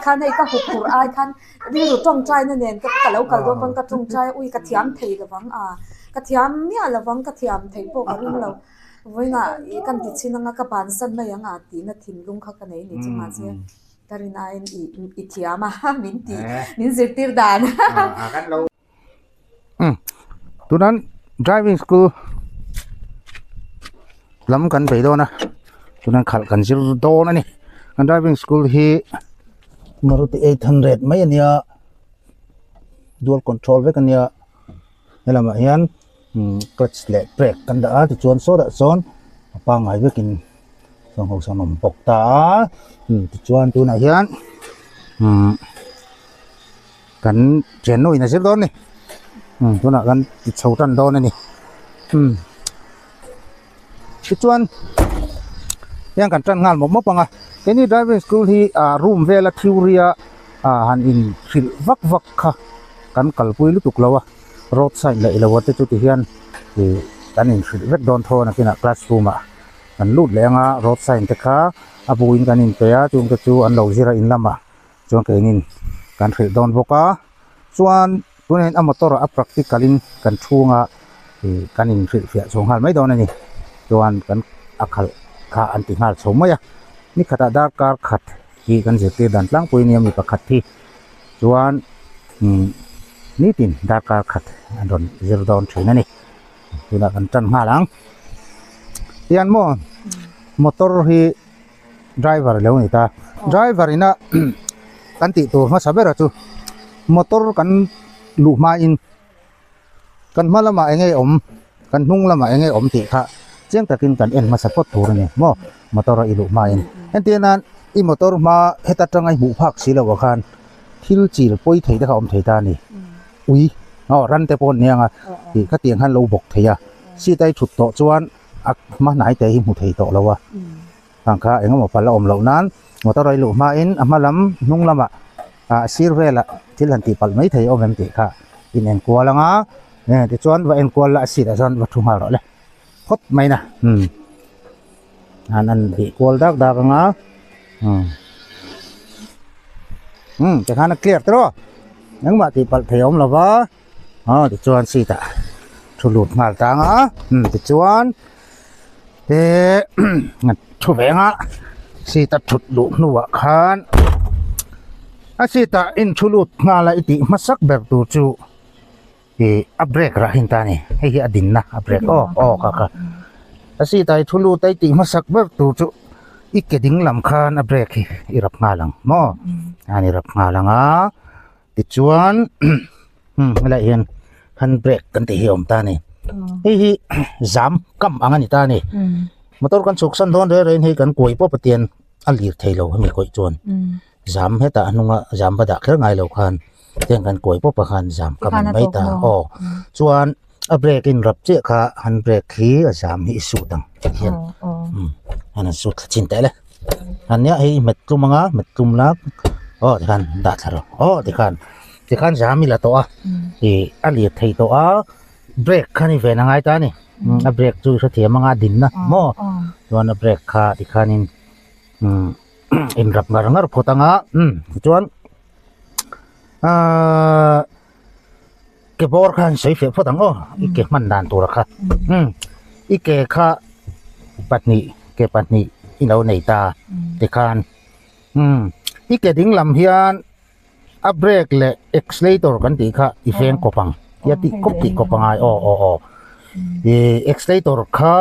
khan hay ka hukur ai khan ri ru tong chai na nen ka kalau kal don bang ka tong chai ui ka thiam thei da bang ka thiam mi ala bang ka thiam thei po ka rin lo voina I kan ti china nga ka ban san na yang ti na thin lung kha ka nei ni chi ma che tarina I thiama min ti min zirtir dan kan lo tunan driving school lam kan pe do na tunan khal kan zir do na ni kan driving school hi Maruti 800 mai ania dual control ve kan ya helama hian clutch le brake kan da ti chuan so da zon pa ngai ve kin song ho sanom pok ta ti chuan tu na hian kan chen noi na zir do ni tu na kan ti chho tan do na ni ti chuan yang kan tran ngal mo panga any driving school hi room vela theoria han in fil vak vak kha kan kalpui lu tuk lawa road sign la ilawate chu ti hian kan in fil vek don thona kina classroom kan lut lenga road sign te kha abuin kan in pe a chung ka chu an lo zira in lama chuan ke in kan fil don boka chuan tunen a motor a practicalin kan thunga kan in fil fia chung hal mai don ani chuan kan akhal kha anti ngal chomaya ni khata dar kar khat hi kan jete dan tlang pui niam mi pakhat thi chuan ni tin dar kar khat andon zero down thina ni tuna kan tan ngalang tian mo motor hi driver lo ni ta driver ina kan ti tur ma sabera chu motor kan lu ma in kan malama engei om kan hnung lama engei om ti kha chiang takin kan en ma support tur ni mo motor ilu ma in entianan I motor ma heta tangai bu phak sila wa khan thil chil poi thei da om thei ta ni ui ran te pon nianga ti kha tiang han lo bok theya si tai thut to chuan ak ma nai te hi mu thei to lawa ang kha engam ma pala om lo nan motor ilu ma in amalam nung lama sirvela thil han ti pal mai thei om em ti kha in en kwa langa ne ti chuan wa en kwa la si da zan wa thu ma ro le khot mai na an bị qual dak dak nga cái khana clear tro nhưng mà thì bal thầy ông là vợ thì chuan si ta thu lụt ngal ta nga thì chuan thế ngặt thu bé nga si ta thụt lụt nuwa khan si ta in thu lụt nga la iti masak ber tu chu thì break ra hin ta ni hi adin na break ka asi tai thulu tai ti masak ber tu chu ikeding lam khan a break hi irap nga lang mo ani rap nga lang ti chuan la hian han break kan ti hiom ta ni hi zam kam angani ta ni motor kan chuk san don re rein hi kan koi po patien alir theilo mi koi chuan zam heta anunga zam bada kher ngai lo khan tiang kan koi po pa khan zam kam mai ta chuan a break in rap che kha han break hi a jam hi su dang hian ana su chin te le an ya hi metlum anga metlum la de khan da tharo de khan jam mi la to ali thei to break khani ve na ngai ta ni a break chu sa thiam anga din na mo chuan a break kha ti khanin in rap ngar photanga chuan cái bor khan sei fe photang ike man dan tur kha ike kha patni ino nei ta te khan ike ding lam hian a brake le accelerator kan ti kha ifeng kopang yati kopang ai accelerator kha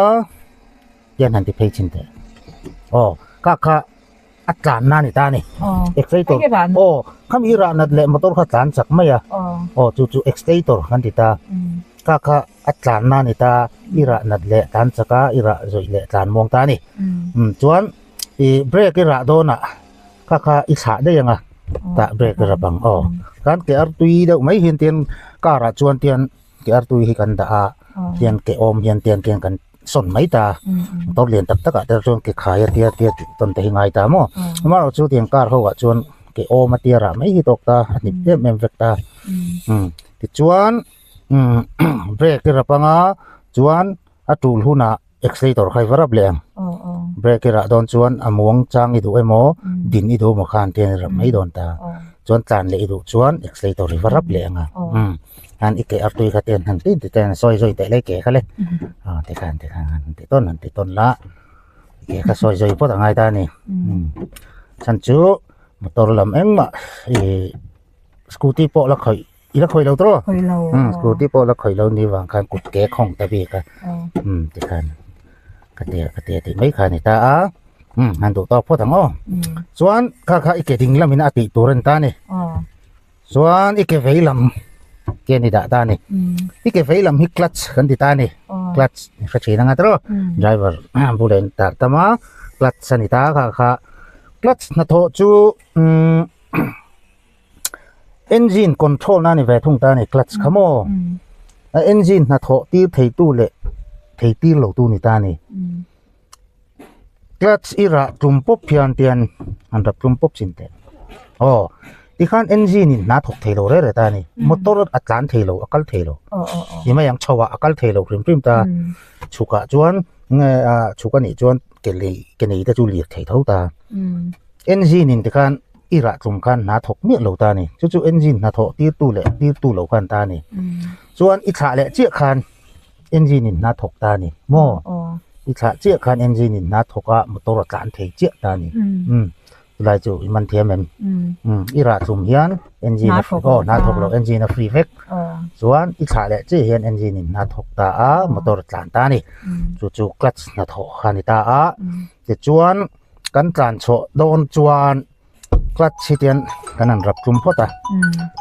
yan han ti phei chin te ka atlan na ni ta ni accelerator kham ira nat le motor kha tlan chak maya chu accelerator kan ti ta ka atlan na ni ta ira nat le tan chaka ira zoi le tlan mong ta ni chuan brake ira do na ka isa de yanga ta brake ra bang kan ke ar tui deuh mai hin tian kara chuan tian ke ar tui hi kan da tian ke om hian tian kan son mai ta tor lian tak taka ter chuan ke khaya tia ton te ngai ta mo ma ro chu tiang kar ho wa chuan ke o ma tia ra mai hi tok ta ani te mem vek ta ti chuan brake ra panga chuan a tul huna accelerator khai varap leng brake ra don chuan amuang chang i du emo din i du mo khan ten ram mai don ta chuan tlan le i du chuan accelerator ri varap lenga han ike artui kha ten han tin ten soi soi te le ke khale te khan te ton la ke kha soi soi po ta ngai ta ni chan chu motor lam engma e scooty po la khoi ila khoi lo tro scooty po la khoi lo ni wang khan kut ke khong ta bi ka te khan ka te ti mai khan ni ta a han du to po ta ngo chuan kha ike ding lamin ati turan ta ni chuan ike veilam ke ni da ta ni ike veilam hi clutch kan di ta ni clutch kha china nga tro driver bulen ta tama clutch sanita kha clutch na tho chu engine control na ni ve thung ta ni clutch khamo engine na tho ti thei tu le thei ti lo tu ni ta ni clutch ira tum pop pian tian an rap tum pop chin te ti khan engine in na thok thei lo re ta ni motor atlan thei lo akal thei lo ima yang chawa akal thei lo prim ta chuka chuan nge chuka ni chuan ke nei ta chu li thei thau ta engine in ti khan ira tum khan na thok mi lo ta ni chu engine na tho tir tu lo khan ta ni chuan i tha le chi khan engine in na thok ta ni mo i tha chi khan engine in na thoka motor atlan thei chi ta ni lai chu man thiam em ira tum hian engine na thok lo engine free vec chuan i tha le chi hian engine in na thok ta a motor atlan ta ni chu clutch na tho khani ta a ti chuan kan tlan cho don chuan clutch hitian kanan rap tum phota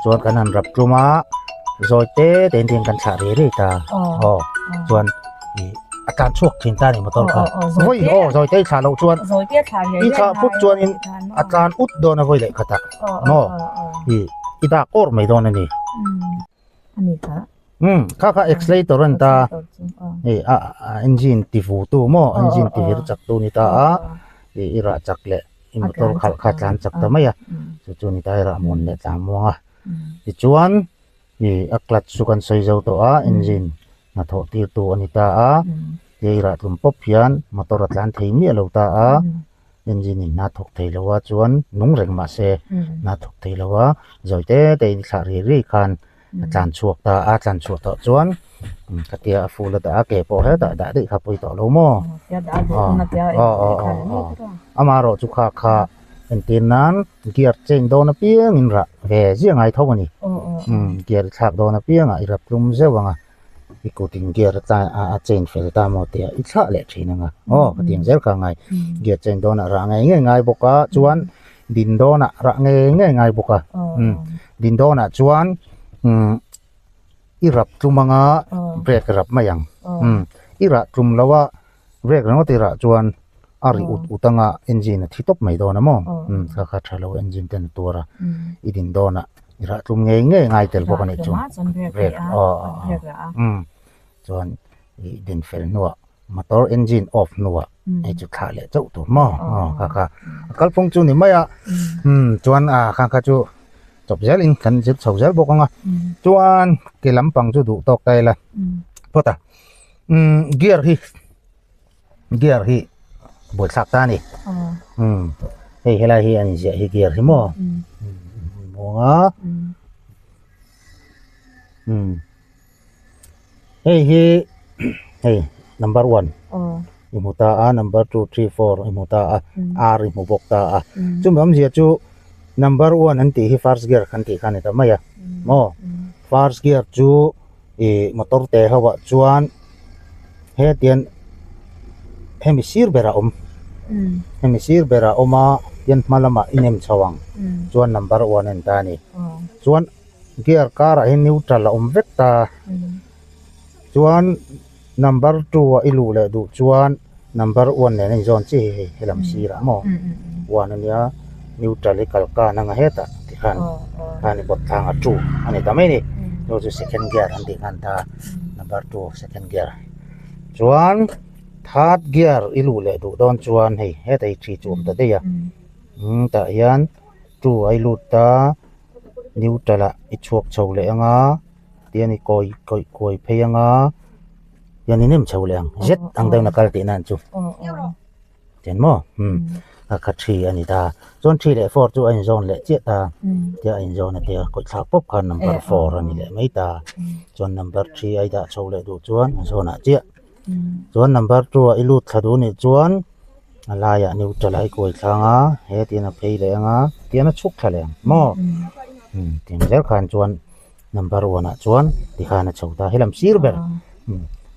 chuan kanan rap tuma rồi ten kan thả re ta chuan akan chuak thin ta ni motor kha voi rồi te thả lo chuan i kha phut chuan in akan ut don a voi le khata no i da or mai don ani ani ka kha accelerator an ta engine ti fu tu mo engine ti vir chak tu ni ta a ira chak le i motor kha tlan chak ta mai a chu ni ta ra mon le ta mo a ti chuan a clutch su kan soi zo to a engine na tho tir tu ani ta a ira tum pop hian motor atlan thei mi lo ta a engine in na thok thei lowa chuan nung reng ma se na thok thei lowa zoite te in thla ri khan tlan chuak ta a tlan chuak to chuan katia full ta ke po he ta da dei kha pui to lo mo amaro chu kha entin nan gear change do na piang in ra ve jiang ai thau ani gear thak do na piang a irap rum zewanga ikuting gear ta a change fel ta mo te i thla le thina nga kating zel ka ngai gear change do na ra ngai boka chuan din do na ra ngai boka din do na chuan irap tumanga brake rap mayang ira tum lawa brake no tira chuan ari utanga engine thi top mai do na mo kha thalo engine ten tura idin do na ira tum ngai tel bok ani chu brake chuan i din fel nuwa motor engine off nuwa ai chu kha le chau tu mo kha kal phong chu ni maya chuan kha chu chop zel in kan chip chau zel bok anga chuan ke lampang chu du tok tai la pota gear hi bol sak ta ni hei helai hi an je hi gear hi mo nga hey number 1 imuta a number 2 3 4 imuta a r imubok ta a chu mam je chu number 1 anti hi first gear kan ti khan ta maya mo first gear chu motor te hawa chuan he tian hemisphere bera oma yan malama inem chawang chuan number 1 en ta ni chuan gear car a neutral vekta chuan number 2 ilu le du chuan number 1 ne zon chi helam sira mo wan ania neutral ka na nga heta ti khan ani bot thang a 2 ani ta mai ni do second gear an ti khan ta number 2 second gear chuan third gear ilu le du don chuan hei hetai thi chum ta de ya ta yan 2 ai lut ta neutral a i chuak chho le anga tiani koi phei anga yan inim chau leang jet ang daw nakal ti nan chu chen mo ka 3 ani ta zone 3 le 4 chu an zone le che ta ya an zone te ko thak pop khan number 4 ani le mai ta zone number 3 ai da chau le du chuan zone a che zone number 2 ilu thadu ni chuan ala ya neutral ai koi thanga he ti na phei le anga ti na chuk thale mo tin zel khan chuan number 1 a chuan ti khana chauta helam sir ber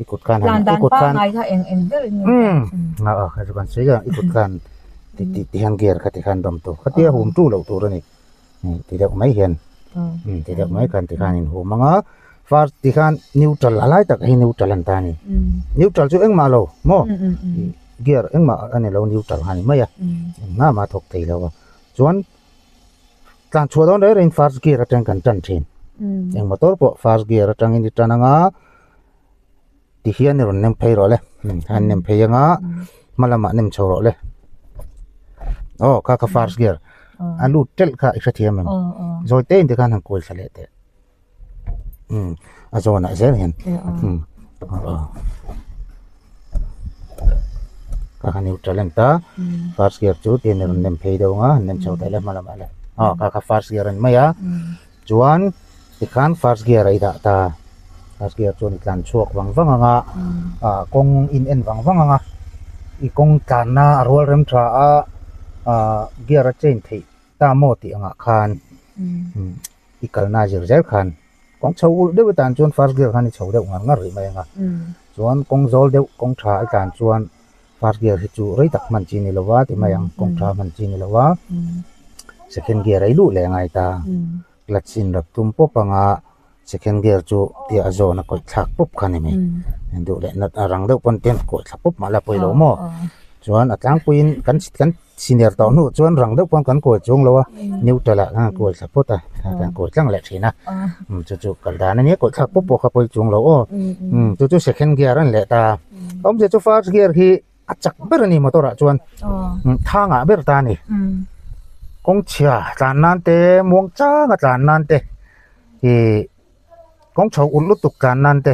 ikut kan ikut kan ngai tha eng ber ni nga a kha kan se ga ikut kan ti han ger kha ti khan dom to kha ti hum tu lo tu ra ni ti dek mai hian ti dek mai kan ti khan in hum manga far ti khan neutral alai tak hi neutral an ta ni neutral chu eng ma lo mo gear eng ma ani lo neutral hani mai ya nga ma thok thei lo chuan tlan chua don re in fast gear atang kan tan thin eng motor po fast gear atang in tananga ti hian ni ron nem phei ro le han nem phei anga malama nem chho ro le ka fast gear alu tel kha ikha thiam em zoi te in kan han koi sale te a zona zer hen ka kan neutral en ta fast gear chu ti ron nem phei do nga nem chho te le malama le ka fast gear an maya chuan ti khan fast gear ai da ta fast gear chuan tlan chuak wang anga kong in en wang anga I kong tlan na arwal rem tra a gear a chain thei ta mo ti anga khan I kal na jir zel khan kong chho de tan chuan fast gear khan I chho de ngar ri mai anga chuan kong zol de kong tha ai tlan chuan fast gear hi chu rei tak man chi ni lowa ti mai ang kong tha man chi ni lowa second gear ai lu le ngai ta clutch in rap tum pop anga second gear chu ti a zona ko thak pop khani me ndu le nat arang de pon ten ko thak pop mala poi lo mo chuan atlang puin kan senior taw nu chuan rang de pon kan ko chung lo neutral a ko thak pop ta kan ko tlang le thina chu kal da na ni ko thak pop kha poi chung lo chu second gear an le ta om je chu first gear hi achak ber ni motor a chuan thanga ber ta ni kong chia tlan nan te muang cha nga tlan nan te hi kong chho ul tuk tlan nan te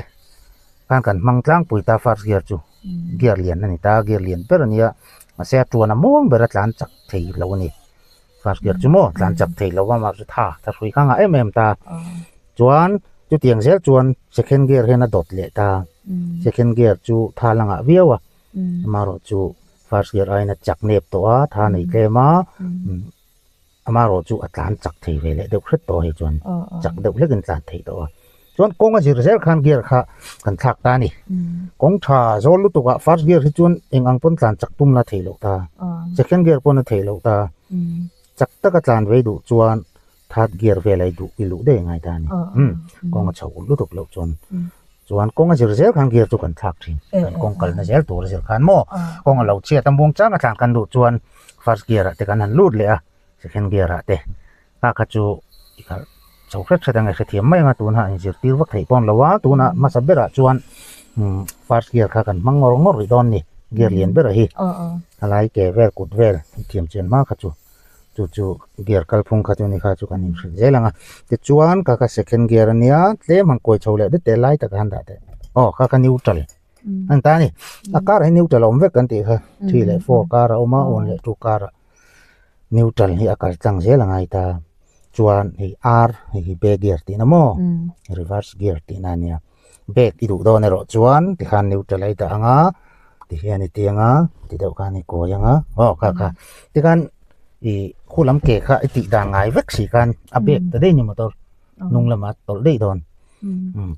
kan mang tlang pui ta fast gear chu gear lian ani ta gear lian per ania ma se tuana muang ber tlan chak thei lo ni fast gear chu mo tlan chak thei lo ma chu tha hrui khanga em ta chuan chu tiang zel chuan second gear hena dot le ta second gear chu tha langa viawa maro chu fast gear aina chak nep to a tha nei tlema amaro chu atlan chak thei ve le deuh hret to hi chuan chak deuh lekin tlan thei to chuan konga jir zel khan gear kha kan thak ta ni kong tha zol lu tuka first gear hi chuan engang pon tlan chak tum la thei lo ta second gear pon thei lo ta chak taka tlan ve du chuan third gear ve lai du ilu de ngai ta ni konga chau lu tuk lo chuan konga jir zel khan gear chu kan thak thin kong kal na zel tur zel khan mo konga lo chia tam bung chang atlan kan du chuan first gear te kan han lut le a second gear te ka chu ikal chawkret thadang a thiam mai nga tuna in zir tir vak thei pon lawa tuna masabera chuan first gear kha kan mangor ngor ri don ni gear lian bera hi alai ke ver kut ver thiam chen ma kha chu gear kalphung kha chu ni kha chu kan in zelanga te chuan ka second gear ania tlem hang koi chole de te lai tak han da te ka neutral an ta ni a car hi neutral om vek kan ti kha 3 le 4 car oma on le 2 car neutral hi akal tlang zelanga ita chuan hi r hi back gear ti na mo reverse gear ti na nia back ti du do ne ro chuan ti khan neutral ai ta anga ti hian ti anga ti deuh kan ni ko yanga ka ti kan I khulam ke kha ti da ngai vek si kan a back ta de ni motor nung lama tol de don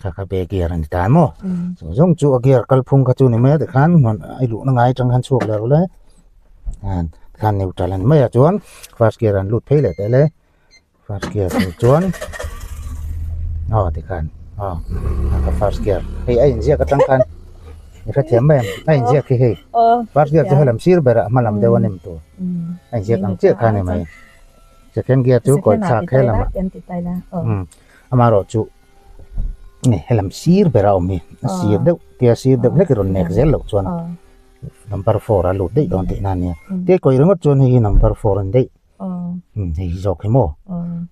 ka back gear an ta mo so jong chu a gear kal phung kha chu ni me ti khan mon ai lu na ngai chang han chuak le ro le an khan neutral an me chuan first gear an lut phei le te le first gear chuan ti khan ka first gear hei ai injia ka tang khan ira thiam mai ai injia ki hei first gear chu helam sir bera malam dewanim tu ai injia ang che khan mai second gear chu ko cha khelam amaro chu ni helam sir bera omi sir de tia sir de lek ron nek zel lo chuan number 4 alu de don ti nania te koi ringot chuan hi number 4 an de hi jok hi mo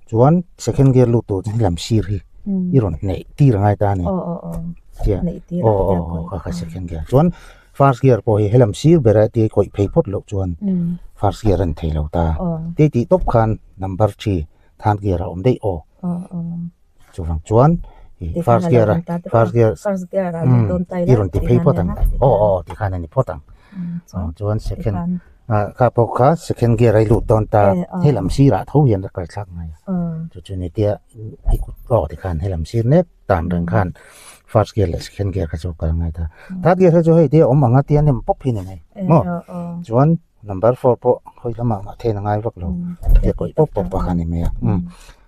chuan second gear lu tu lam sir hi iron nei ti rangai ta ni tia ka second gear chuan first gear po hi helam sir bera ti koi phei phot lo chuan first gear an thei lo ta ti top khan number 3 third gear om dei chuwang chuan first gear don tai iron ti phei photang ti khan ani photang chuan second ka po kha second gear ai lu ton ta helam sira tho hian ra kal thak ngai chu ni tia ikut ti khan helam sir ne tan rang khan first gear le second gear ka chu kal ngai ta third gear chu hei tia om anga tia nem pop hin ngai mo chuan number 4 po hoi lama ma the na ngai vak lo tia koi pop pa khan ni me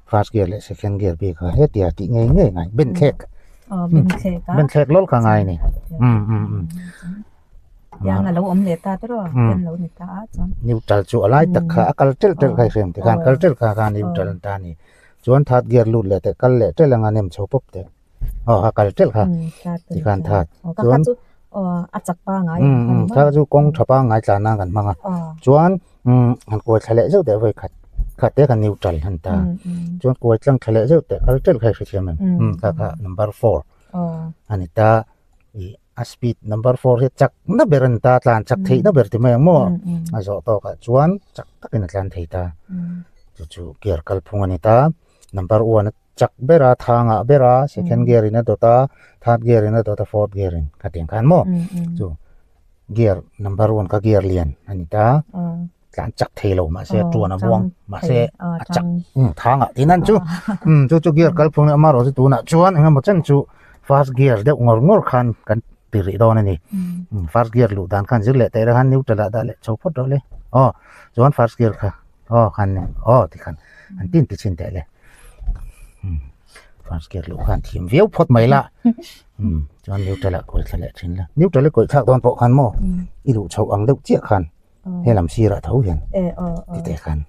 first gear le second gear bi ka he tia ti ngai ben thek lol ka ngai ni yang lo om le ta tro yang lo ni ta chon neutral chu alai tak kha akal tel khai sem ti kan kal tel kha neutral ta ni chuan third gear lu le te kal le tel anga nem chho pop te akal tel kha ti kan that chuan achak pa ngai tha chu kong thapa ngai tla na kan manga chuan han ko thale zo de voi khat te kan neutral han ta chuan ko tlang thale zo te kal tel khai sem kha number 4 anita speed number 4 he chak na beran ta tlan chak thei na ber ti mai mo a zo to ka chuan chak takin tlan thei ta chu gear kal phungani ta number 1 chak bera thanga bera second gear ina dota third gear ina dota fourth gear in ka tiang kan mo chu gear number 1 ka gear lian ani ta tlan chak thei lo ma se tuana buang ma se chak thanga tinan chu chu gear kal phung ma ro tu na chuan nga mo chen chu first gear de ngor khan kan tiri don ani first gear lu dan kan zile te han neutral da le chopot do le chuan first gear kha khan ne ti khan an tin ti chin te le first gear lu khan thim veu phot mai la chuan neutral ko thale thin la neutral ko thak don po khan mo i lu chho ang deuh chia khan helam sira tho hian ti te khan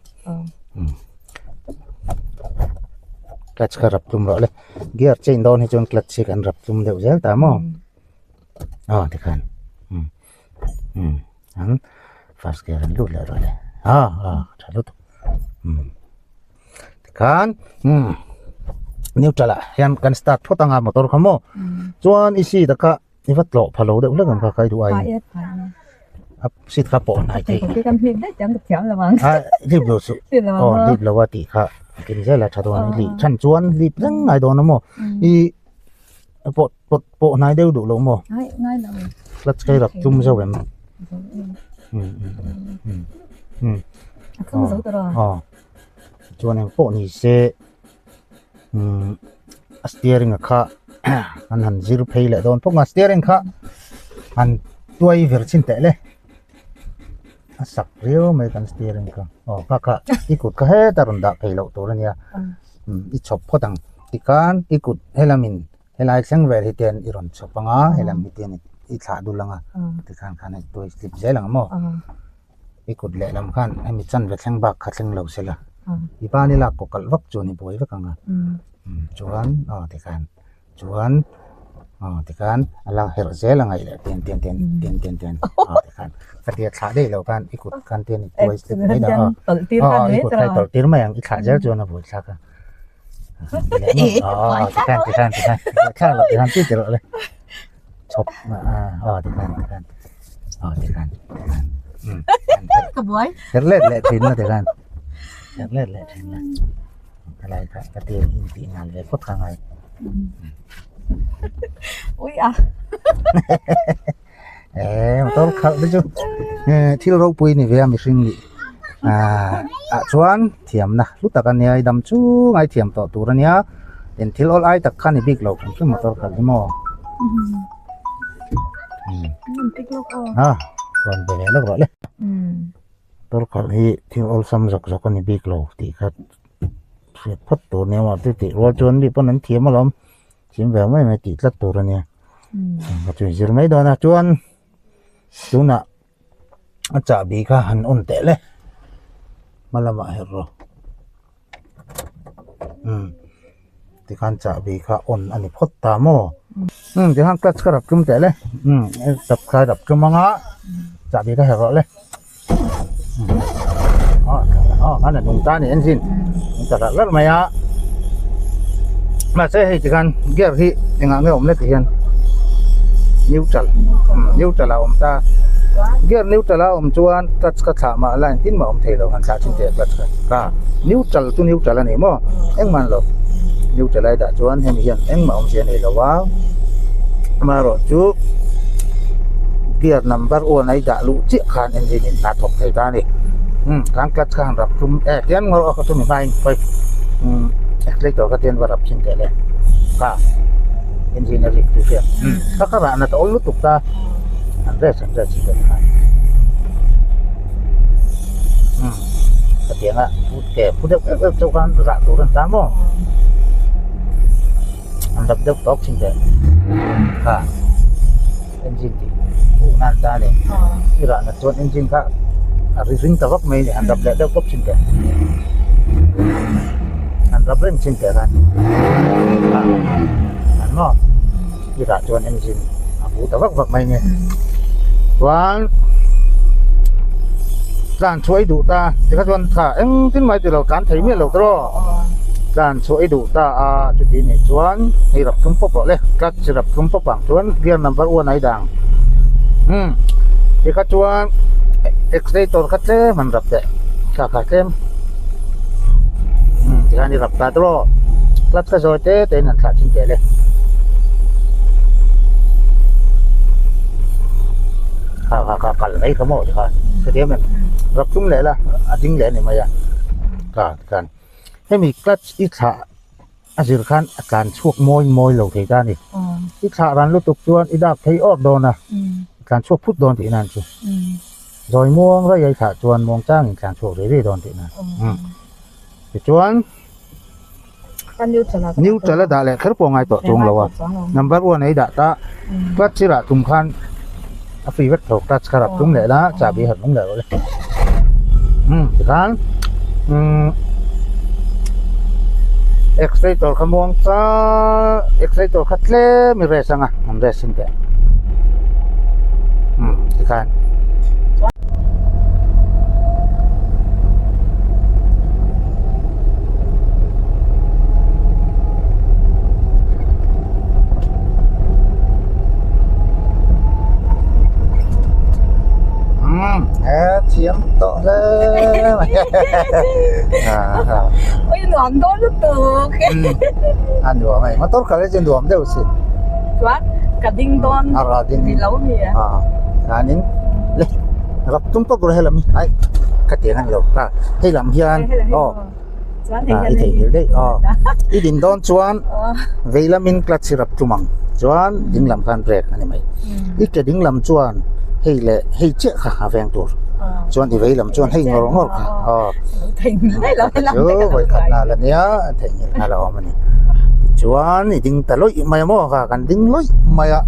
clutch ka rap tum ro le gear chain don hi chon clutch se kan rap tum deuh zel ta mo ti khan an first gear an lu le ro le chalu tu ti khan neutral hian kan start photanga motor khamo chuan isi daka ivat lo phalo de ule kan ka kai du ai ap sit kha po nai te cái căn phim đấy chẳng được thiếu là bằng lip lo su lip lo wa ti kha kin zela thadon li chan chuan lip rang ngai don mo i po nai deu du lo mo ngay là clutch kai rap tum zo em không giấu tao rồi chuan em po ni se steering kha an han zir phei le don ponga steering kha an tuai ver chin te le asak rio mai kan steering kha kha ikut ka he tarun da phei lo to ania i chop photang tikan ikut helamin helai sang ver hiten iron chopanga helam hiten i thla du langa tikan khan tuai slip zelang mo ikut le lam khan ami chan ve thlang bak khathlang lo sela ipani la kokal wak chuni boi wakanga chuan tikan chuan tikan ala her zela ngai le ten tikan katia thla dei lo kan ikut kan ten tuai slip nei da ikut kai tol tir mai ang i thla zel chuan a boi thla ka tikan thla lo tikan ti tir le chop tikan cái buổi her le thin na tikan her le thin na alai ka katia inti ngal le phot ka ngai ui motor khal de chu thil ro pui ni ve mi hring li chuan thiam na luta kan ai dam chu ngai thiam to tur ania en thil ol ai tak khani big lo kan motor khal ni mo tích lúc kon be lo ro le tor khal hi thil ol sam jok jok ani big lo ti khat phot to ne wa ti ro chon bi pon an thiam alom chim ve mai ti tlat tur ania ka chu zir mai do na chuan tuna acha bi kha han on te le malama herro ti kan cha bi kha on ani phot ta mo ti han clutch ka rap tum te le sab kha rap tum anga cha bi kha herro le ana nung ta ni engine ta la maya mà sẽ hay thì gan gear hi dengan ngai om le tian neutral neutral là om ta gear neutral là om chuan clutch ka tha ma line tin ma om thei lo han sa chin te clutch ka neutral tu neutral ani mo eng man lo neutral lai da chuan hem hian eng ma om chen nei lo wa ma ro chu gear number 1 ai da lu chi khan engine in ta thok thei ta ni kang clutch khan rap tum tian ngor ka tu mi bai pai accelerator ka tian warap chin te le ka engineering tu sia ka ra na to lu tuk ta andres chin te ka tian a put ke put de kan ra tu ran ta mo andap de tok chin te ka engine ti bu nan ta le ira na chon engine ka ring ta vak mai ni andap de tok chin te andap ren chin te kan no ira chon engine abu ta vak mai ni wan dan chuai du ta ti ka chon tha eng tin mai ti lo kan thei mi lo tro dan chuai du ta a chu ti ni chuan hi rap kum pop le ka chi rap kum pop ang chuan gear number 1 ai dang ti ka chuan accelerator ka tle man rap te ka tlem ti ka ni rap ta tro clutch ka zoi te nan tha chin te le ka kal mai ka mo ka dia men rap tum le la ading le ni maya ka kan hemi clutch i tha azir khan akan chuak moi lo thei ta ni i tha ran lu tuk chuan i dak thei ok don na kan chuak phut don ti nan chu rồi muang ra yai tha chuan mong chang kan chuak re don ti nan ti chuan neutral da le khar po ngai to chung lo wa number 1 ai da ta clutch ra tum khan a free vet thok touch kharap tum le la cha bi hat mong le le kan accelerator khamong cha accelerator khatle mi re sanga am re sin te kan chiếm to lên ôi nón đó nó từ ăn đùa mày mà tốt cả lên trên đùa đâu xịn quá cả đinh đon thì lâu gì nín lên gặp chúng tôi rồi hay làm ấy cái tiếng anh lâu ta hay làm hiền thì hiểu đấy đi đinh đon chuan vậy là mình clutch sirap chumang chuan đinh làm can brake anh mày ít cái đinh làm chuan hay chết khả vẹn tur chuan thì vậy làm chuan hay ngor thình lấy làm chứ vậy khả là nhớ thình là mà nè chuan thì đinh ta lối mày mò cả cần đinh lối mày à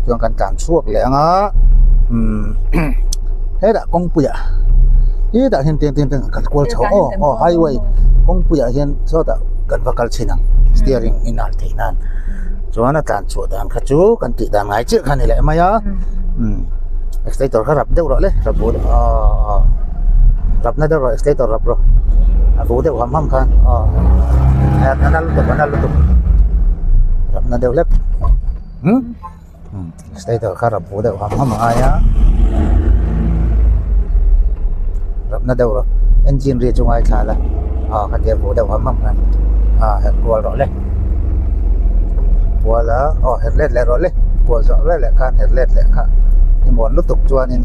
chuan cần cản suộc lẹ ngá thế đã công bụi à ý đã hiện tiền cần qua chỗ highway công bụi à hiện số đã cần vào calcin steering in al thế nan chuan là cản suộc đàn khát chú cần tị đàn ngay trước khăn này lại mày á accelerator ka rap deu ro le rap bo rap na deu ro accelerator rap ro bo deu ham khan anal tu rap na deu lep accelerator ka rap bo deu ham aya rap na deu ro engine ri chung ai tha la ka deu bo deu ham khan het ko ro le wala headlight le ro le ko zo le khan headlight le kha thì muốn lúc tục chuan nên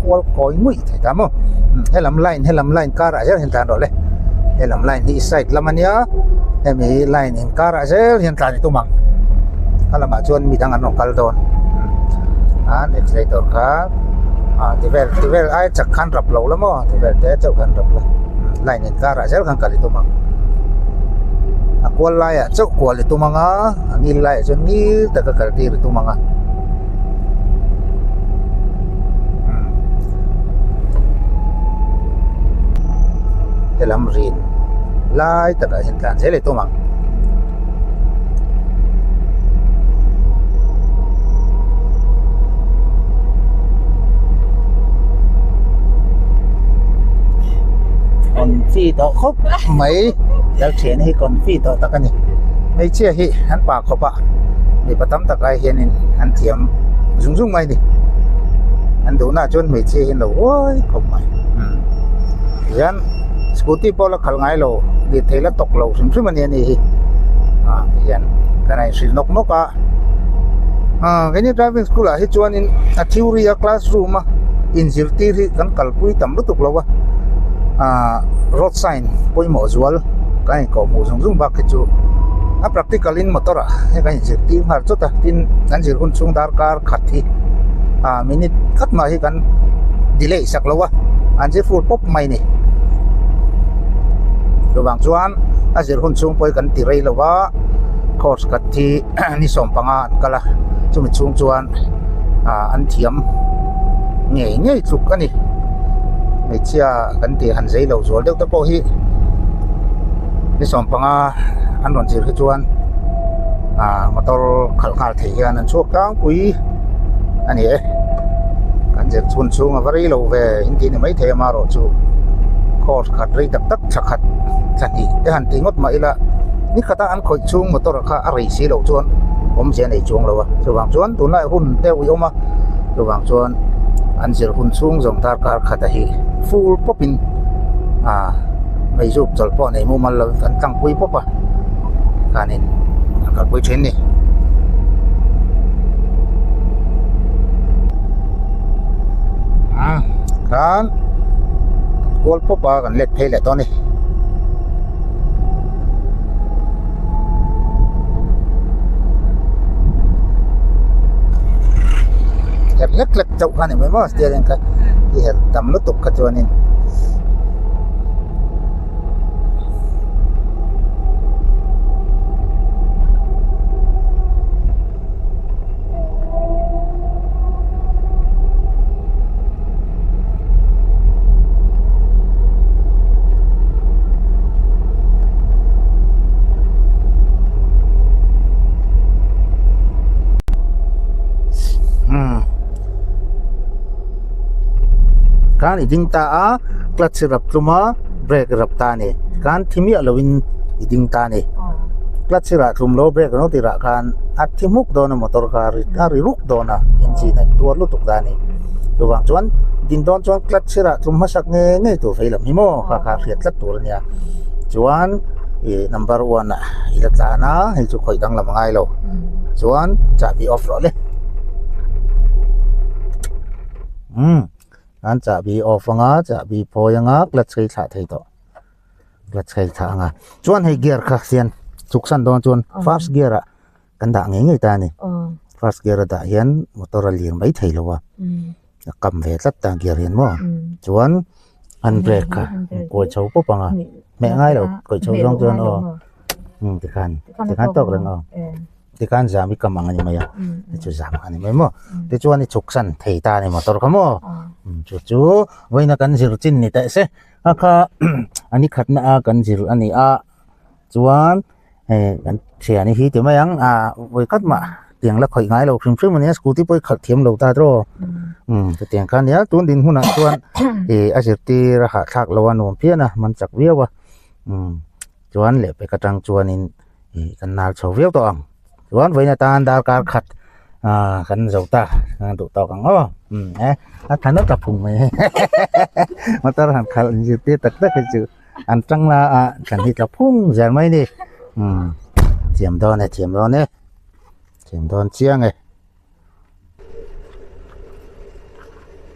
có mũi thấy tao không? Hay làm line car ở hiện tại rồi đấy, hay làm line đi side làm anh nhá, em ấy line in car ở hiện tại itu mang, kalau mak chuan mi tangan nongkal don, accelerator ka, thì về ai chắc khăn rập lâu lắm mà, thì về té chậu khăn rập lâu, line in car ở khăn kali itu mang, aku line chậu kual itu mang ni line chuan ni tak kali itu mang dalam rin lai tak ada hintan saya itu mang còn phi đó khóc mấy giao chuyện hay còn phi đó ta cái này mấy chia hi hắn pa khó pa mi patam tak ai hianin han thiam zung mai ni han do na chon mấy chia hin lo oi khom mai yan scooty pola khal ngai lo di thela tok lo sim ani hi yan kanai sil nok noka cái này driving school hi chuan in a theory a classroom in zirti ri kan kalpui tam lu tuk lo wa road sign poi mo zual kai ko mu zung bak chu a practical in motor he kai zirti har chota tin kan zir hun chung dar kar khathi minute khat ma hi kan delay sak lo wa an je full pop mai ni lo bang chuan a zir hun chung poi kan ti rei lo wa course khathi ni som panga kala chumi chung chuan an thiam nge chuk ani mai chia kan ti han zei lo zol deuh ta po hi ni som panga an ron chir hi chuan motor khal thei hian an chuak tang pui ani kan jer chun chung avari lo ve hindi ni mai thei ma ro chu course khat rei tak tak thakhat chani te han ti ngot ma ila ni khata an khoi chung motor kha a rei si lo chuan om je nei chung lo wa chu wang chuan tu nai hun te ui oma chu wang chuan an zir hun chung zong tar kar khata hi full popin mai zup chol po nei mu mal lo kan tang pui popa kanin kal pui chen ni kan kol popa kan let phei le to ni lek chau khan ni mo steering ka hi her tam lu tuk ka chuanin kan iding ta clutch rap tluma brake rap ta ni kan thimi alowin iding ta ni clutch ra tlum lo brake no tira kan athimuk do na motor car ri ruk do na engine tur lu tuk da ni ruwang chuan ding don chuan clutch ra tlum ma sak nge tu feilam hi mo kha riat lat tur nia chuan number 1 ila ta na hi chu khoi dang lam ngai lo chuan cha bi off ro le an cha bi off nga cha bi poyanga clutch kai tha thei to clutch kai tha nga chuan hei gear kha sian chuksan don chuan first gear a kan da nge ta ni first gear da hian motor liang mai thei lowa kam ve tlat ta gear hian mo chuan an brake kha ko chau po panga me ngai lo ko chau jong chuan ti kan tok rang ti kan jami kamang ani maya chu jam ani mai mo ti chuan ni chuksan thei ta ni motor kha mo chu voina kan zir chin ni ta se akha ani khatna kan zir ani chuan kan thiani hi ti mayang voi kat ma tiang la khoi ngai lo phrim ani scooty poi khat thiam lo ta tro ti tiang kan ya tun din huna chuan a zir ti ra ha thak lo an om piana man chak wiawa chuan le pe katang chuan in kan nal chho wiaw to ang chuan voina tan dar kar khat kan zauta du to kang thana ta phung mai motor han khal ji te tak tak chu an tang la kan hi ta phung jar mai ni thiam don chiang e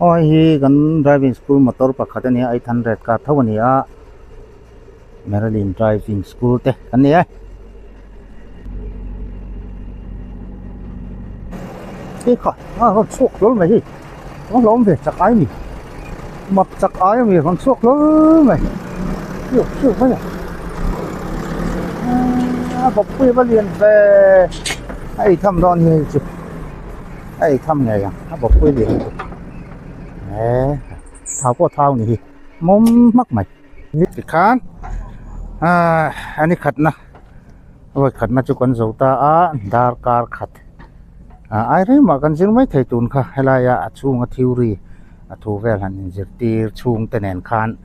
oi hi kan driving school motor pakhat ani 800 ka thawani Maryland driving school te kan ni cái khỏi con suộc lắm mày đi nó lắm về chặt ái mì mặt chặt ái mì con suộc lắm mày chịu mấy này bọc quy bắt liền về hay thăm đòn như chụp hay thăm này bọc quy liền tháo qua tháo này mông mắc mày biết cái khán anh ấy khát na rồi khát na cho con dâu ta dar car khát ai ri ma kan jing mai thei tun kha helaya achunga theory thu vel han in tir chung tenen khan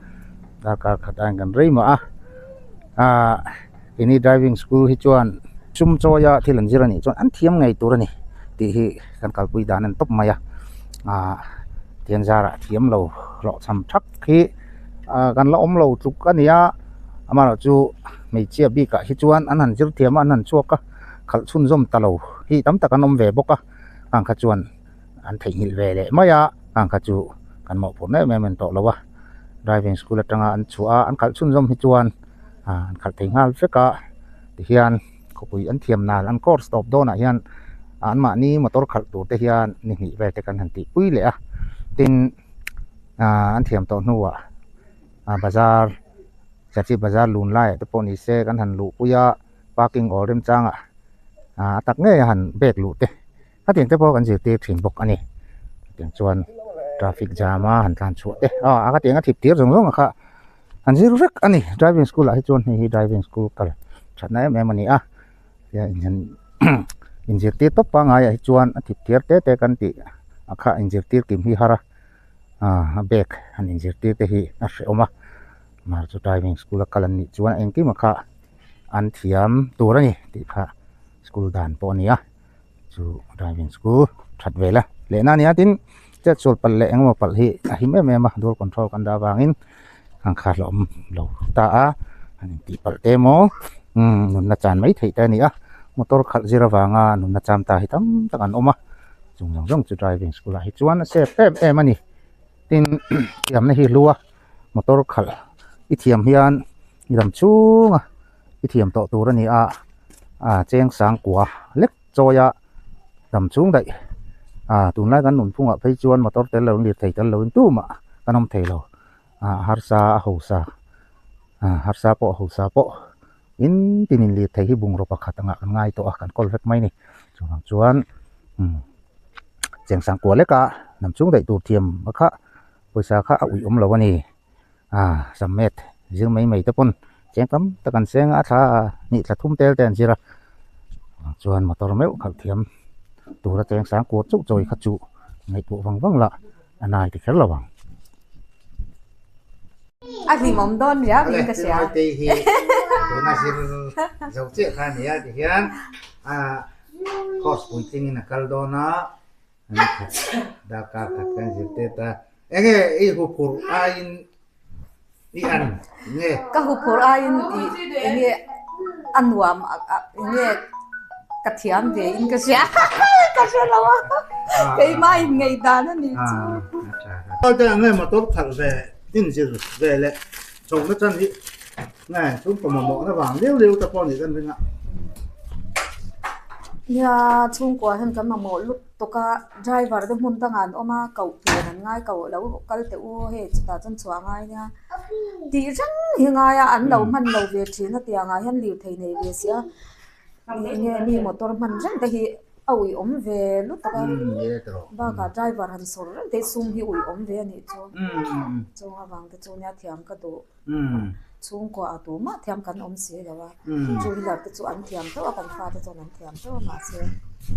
da ka khat an kan rei ma ini driving school hi chuan chum choya thilan jirani chon an thiam ngai turani ti hi kan kalpui dan an top maya tian zara thiam lo cham thak khi kan la om lo tuk ania amara chu mei chia bi ka hi chuan an han zir thiam an han chuaka khal chun zom talo hi tam tak an om ve boka ang kha chuan an thei ngil ve le maya ang kha chu kan mo phur ne men to lowa driving school atanga an chua an khal chun zom hi chuan an khal thei ngal feka ti hian khopui an thiam nal an course stop dona hian an ma ni motor khal tur te hian ni hi ve te kan han ti pui le a tin an thiam to nuwa bazar chachi bazar lun lai te poni se kan han lu puya parking orem changa tak nge han bek lu te ka ting te po kan ji te thin bok ani ting chuan traffic jam han tlan chu te ka ting a thip tir jong jong kha han ji rek ani driving school a hi chuan hi driving school kal thana em ani a ya injir ti top pa nga ya hi chuan a thip tir te kan ti akha injir tir kim hi hara bek han injir tir te hi a hre oma mar chu driving school kalan ni chuan engki makha an thiam turani ti kha school dan po ania chu driving school that vela le na nia tin che chul pal le engma pal hi a hi me ma door control kan da wangin ang kha lo ta a an ti pal te mo nun na chan mai thei ta ni a motor khal zira wanga nun na cham ta hi tam takan oma chung jong chu driving school a hi chuan se em ani tin thiam na hi luwa motor khal i thiam hian i ram chunga i thiam to tur ani cheng sang kwa lek choya ram chung dai tun lai kan nun phunga phei chuan motor tel lo li thei tel lo in tu ma kanom thei lo harsa hosa harsa po in tinin li thei hi bung ro pakhat anga kan ngai to kan kol vek mai ni chuan cheng sang kwa leka nam chung dai tur thiam kha poisa kha ui om lo ani samet jing mai te pon cheng kam takan seng a tha ni tla thum tel ten jira chuan motor meu khal thiam tura cheng sang ko chu choi kha chu ngai pu wang la anai ti khel lawang Li mom don ya bin ka sia te hi to na sir zau che kha ni ya ti hian course pointing in kal dona da ka kan jite ta enge i hu pur in an nge ka hu phur a in nge anwam nge ka thiam ve in ka sia ka sia lawa ke mai ngai da na ni chu ta nge motor khal ve tin jir ve le chong na chan hi nge chung ko mo na wang liu ta pon ni kan ringa ya chung ko hem kan ma mo lu to ka driver de mun ta ngan oma kau pe nan ngai kau lo kal te u he ta chan chwa ngai nya ti rang hi nga ya an lo man lo ve thi na tia nga hian liu thei nei ve sia ni motor man rang ta hi aui om ve lu ta ka ba ka driver han sor te sum hi ui om ve ni chu chu awang te chu nya thiam ka do chung ko atu ma thiam kan om se lawa chu hilar te chu an thiam to kan fa te chu an thiam to ma se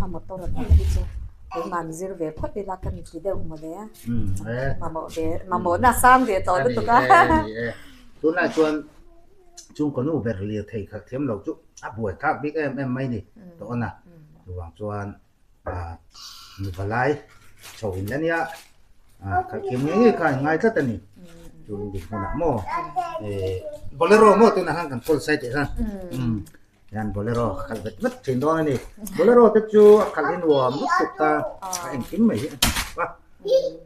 a motor ta hi chu ke man zir ve phot pe la kan ti de mo le ma mo na sam ve to lu to ka tu na chuan chung ko nu ber li thei kha thiam lo chu a buai ka big em mai ni to na ruang chuan nu balai chawin lania kha kim nge kha ngai ta tani chu di na mo bolero mo tu na hang kan full site ha yan bolero khal vet thin don ni bolero te chu khal in wam luk tuk ta en kim mai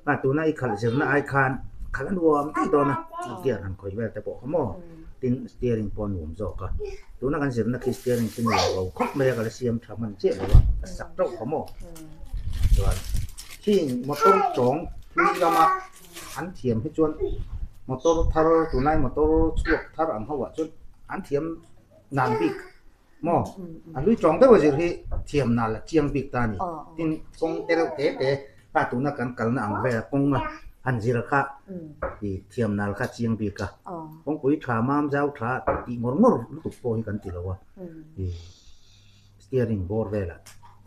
ba tu na i khal jir na ai khan khal an wam ti don na kia han khoi vel te po mo tin steering pon wum zo ka tu na kan jir na ki steering tin lo khop me ka siam thaman che lo sak ro mo chuan khi motor chong pui lama an thiam hi chuan motor thar tu nai motor chuak thar ang hawa chuan an thiam nan bik mo an lui chong te wa jir hi thiam na la chiang bik ta ni tin kong te pa tu na kan kal na ang ve kong na an jira kha ti thiam nal kha chiang bik ka kong pui tha mam jau tha ti ngor tu po hi kan ti lo wa steering board vela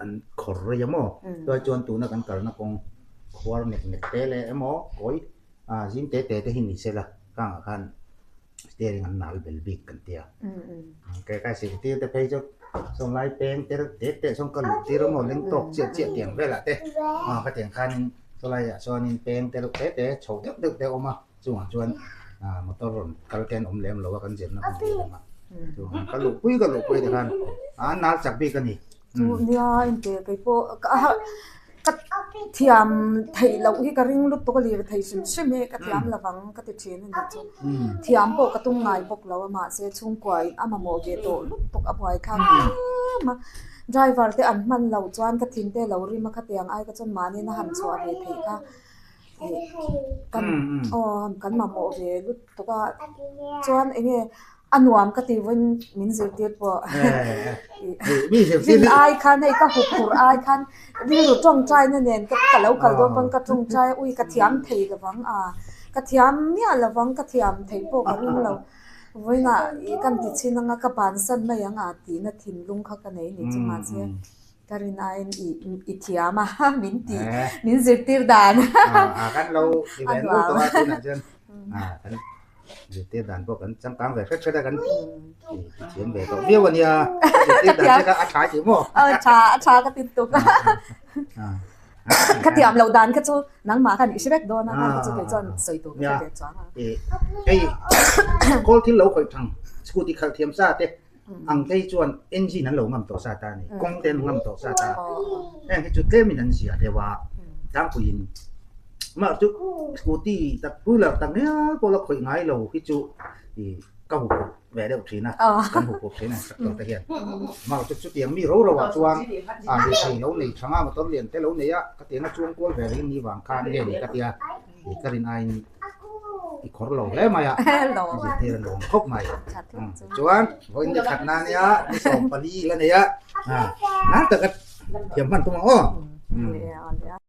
an khor re mo to chuan tu na kan kal na kong khwar nek te le emo koi jin te hin ni se la ka khan steering an nal bel big kan tia ừ cái sự tia te phe cho song lai peng te song kan ti ro mo leng tok chia chia tiang ve la te cái tiang khan so lai so nin peng te chou te oma chuan motor ron kal ken lem lo kan jen na ma chuan ka lu pui te khan nal chak bi kan ni tu nia in te kai po ka thiam thei lo hi ka ring lut to ka li thei sim sim he ka thiam lawang ka ti thin ni chu thiam po ka tung ngai bok lo ma se chung kwai ama mo ge to lut to ka bwai kha ma driver te an man lo chuan ka thin te lo ri ma kha tiang ai ka chon mani na han chwa ve thei ka kan ma mo ve lut to ka chuan enge anuam ka ti win min zir tir po mi se vin ai khan hei ka huk khur ai khan ri ru tong trai na nen ka lo kal do pang ka tong trai ui ka thiam thei ka wang ka thiam mia lawang ka thiam thei po ka ring lo voina I kan ti chin nga ka ban san mai anga ti na thin lung kha ka nei ni chuma che karina in I thiama min zir tir dan kan lo ti ven lu to a tin na chen kan zir tir dan po kan chang tang ve khet kan chen ve to view ania zir tir dan ka a thai chi mo cha ka tin tu ka ka tiam lo dan ka chu nang ma kan isibek do na ka chu ke chon soi tu ka ke chang ai kol thil lo khoi thang scooty khal thiam sa te ang tei chuan engine nan lo ngam to sa ta ni kong ten ngam to sa ta en ki chu te min an sia de wa tang ku in ma chu scooty ta pu la tang ne ko la khoi ngai lo ki chu ka hu ve de thri na kan hu ko thri na sak to ta hian ma chu tiang mi ro wa chuan mi sei lo nei thanga ma tom lien te lo nei a ka te na chuang kol ve rin ni wang khan he ni ka tia ka rin ai I khor lo le maya lo ji te lo khop mai chuan voin ni khat na nia ni som pali la nia na ta ka thiam man tu ma o